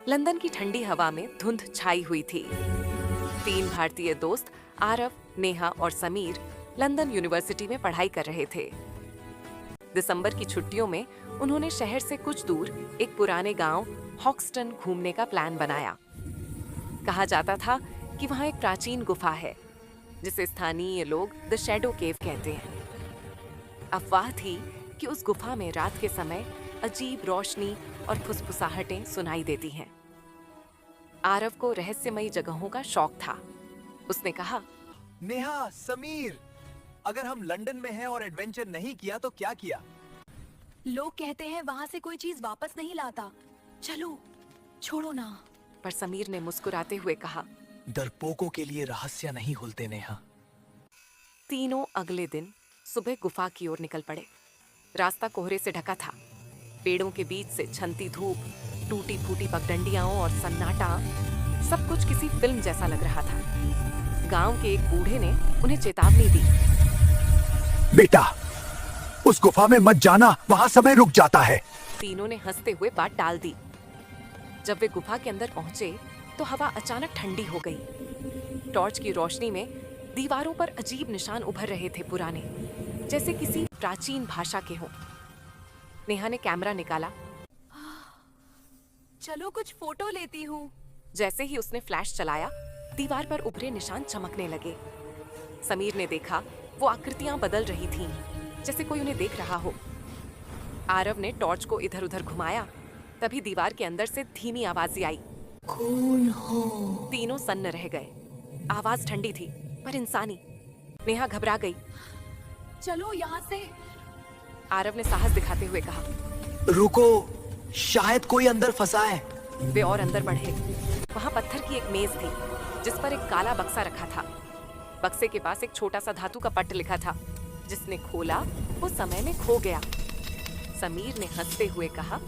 London की ठंडी हवा में धुंध छाई हुई थी। तीन भारतीय दोस्त आरव, नेहा और समीर लंदन यूनिवर्सिटी में पढ़ाई कर रहे थे। दिसंबर की छुट्टियों में उन्होंने शहर से कुछ दूर एक पुराने गांव हॉक्सटन घूमने का प्लान बनाया। कहा जाता था कि वहां एक प्राचीन गुफा है जिसे स्थानीय लोग द शैडो केव कहते हैं। अफवाह थी कि उस गुफा में रात के समय अजीब रोशनी और फुसफुसाहटें सुनाई देती हैं। आरव को रहस्यमयी जगहों का शौक था। उसने कहा, नेहा, समीर, अगर हम लंदन में हैं और एडवेंचर नहीं किया तो क्या किया? लोग कहते हैं वहाँ से कोई चीज वापस नहीं लाता। चलो, छोड़ो ना। पर समीर ने मुस्कुराते हुए कहा, डरपोकों के लिए रहस्य नहीं खुलते नेहा। तीनों अगले दिन सुबह गुफा की ओर निकल पड़े। रास्ता कोहरे से ढका था। पेड़ों के बीच से छनती धूप, टूटी फूटी पगडंडियां और सन्नाटा, सब कुछ किसी फिल्म जैसा लग रहा था। गांव के एक बूढ़े ने उन्हें चेतावनी दी, बेटा, उस गुफा में मत जाना, वहाँ समय रुक जाता है। तीनों ने हंसते हुए बात टाल दी। जब वे गुफा के अंदर पहुंचे तो हवा अचानक ठंडी हो गई। टॉर्च की रोशनी में दीवारों पर अजीब निशान उभर रहे थे, पुराने, जैसे किसी प्राचीन भाषा के हों। नेहा ने कैमरा निकाला। चलो कुछ फोटो लेती हूँ। जैसे ही उसने फ्लैश चलाया, दीवार पर उभरे निशान चमकने लगे। समीर ने देखा वो आकृतियां बदल रही थीं, जैसे कोई उन्हें देख रहा हो। आरव ने टॉर्च को इधर उधर घुमाया। तभी दीवार के अंदर से धीमी आवाज आई, कौन हो? तीनों सन्न रह गए। आवाज ठंडी थी पर इंसानी। नेहा घबरा गई। चलो यहाँ से। आरव ने साहस दिखाते हुए कहा, रुको, शायद कोई अंदर फंसा है। वे और अंदर बढ़े। वहां पत्थर की एक मेज थी जिस पर एक काला बक्सा रखा था। बक्से के पास एक छोटा सा धातु का पट्ट लिखा था। जिसने खोला वो समय में खो गया। समीर ने हंसते हुए कहा,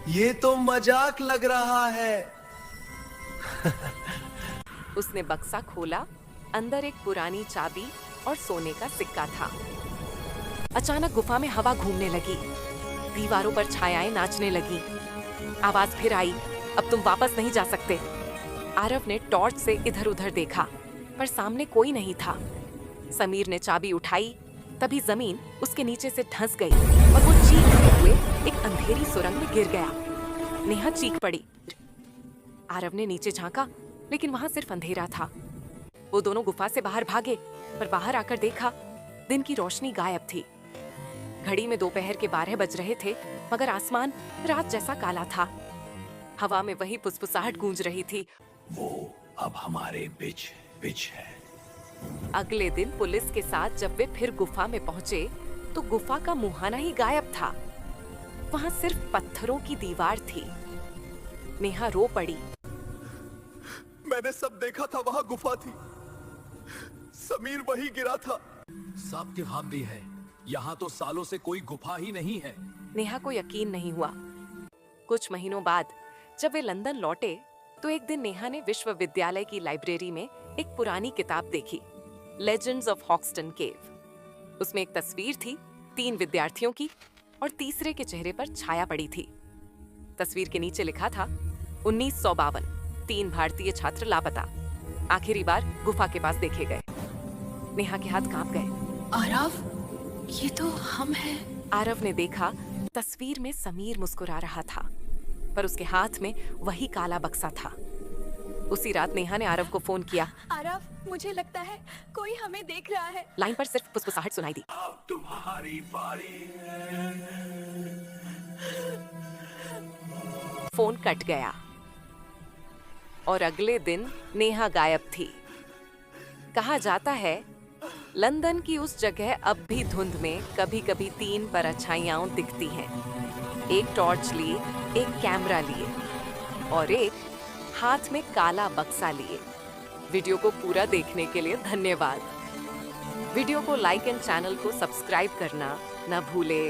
ये तो मजाक लग रहा है। उसने बक्सा खोला। अंदर एक पुरानी चाबी और सोने का सिक्का था। अचानक गुफा में हवा घूमने लगी। दीवारों पर छायाएं नाचने लगी। आवाज फिर आई, अब तुम वापस नहीं जा सकते। आरव ने टॉर्च से इधर उधर देखा पर सामने कोई नहीं था। समीर ने चाबी उठाई। तभी जमीन उसके नीचे से धंस गई और वो चीखते हुए एक अंधेरी सुरंग में गिर गया। नेहा चीख पड़ी। आरव ने नीचे झांका लेकिन वहां सिर्फ अंधेरा था। वो दोनों गुफा से बाहर भागे पर बाहर आकर देखा दिन की रोशनी गायब थी। घड़ी में दोपहर के 12 बज रहे थे मगर आसमान रात जैसा काला था। हवा में वही फुसफुसाहट गूंज रही थी, वो अब हमारे बीच है। अगले दिन पुलिस के साथ जब वे फिर गुफा में पहुंचे तो गुफा का मुहाना ही गायब था। वहां सिर्फ पत्थरों की दीवार थी। नेहा रो पड़ी। मैंने सब देखा था, वहाँ गुफा थी। समीर वही गिरा था। सब के भाव भी है। यहाँ तो सालों से कोई गुफा ही नहीं है। नेहा को यकीन नहीं हुआ। कुछ महीनों बाद जब वे लंदन लौटे तो एक दिन नेहा ने विश्वविद्यालय की लाइब्रेरी में एक पुरानी किताब देखी, लेजेंड्स ऑफ हॉक्सटन केव। उसमें एक तस्वीर थी 3 विद्यार्थियों की और तीसरे के चेहरे पर छाया पड़ी थी। तस्वीर के नीचे लिखा था, 1952, 3 भारतीय छात्र लापता, आखिरी बार गुफा के पास देखे गए। नेहा के हाथ कांप गए। आरव, ये तो हम हैं। आरव ने देखा तस्वीर में समीर मुस्कुरा रहा था पर उसके हाथ में वही काला बक्सा था। उसी रात नेहा ने आरव को फोन किया। आरव, मुझे लगता है कोई हमें देख रहा है। लाइन पर सिर्फ फुसफुसाहट सुनाई दी। अब तुम्हारी बारी। फोन कट गया और अगले दिन नेहा गायब थी। कहा जाता है लंदन की उस जगह अब भी धुंध में कभी कभी 3 परछाइयां दिखती हैं। एक टॉर्च लिए, एक कैमरा लिए और एक हाथ में काला बक्सा लिए। वीडियो को पूरा देखने के लिए धन्यवाद। वीडियो को लाइक एंड चैनल को सब्सक्राइब करना न भूले।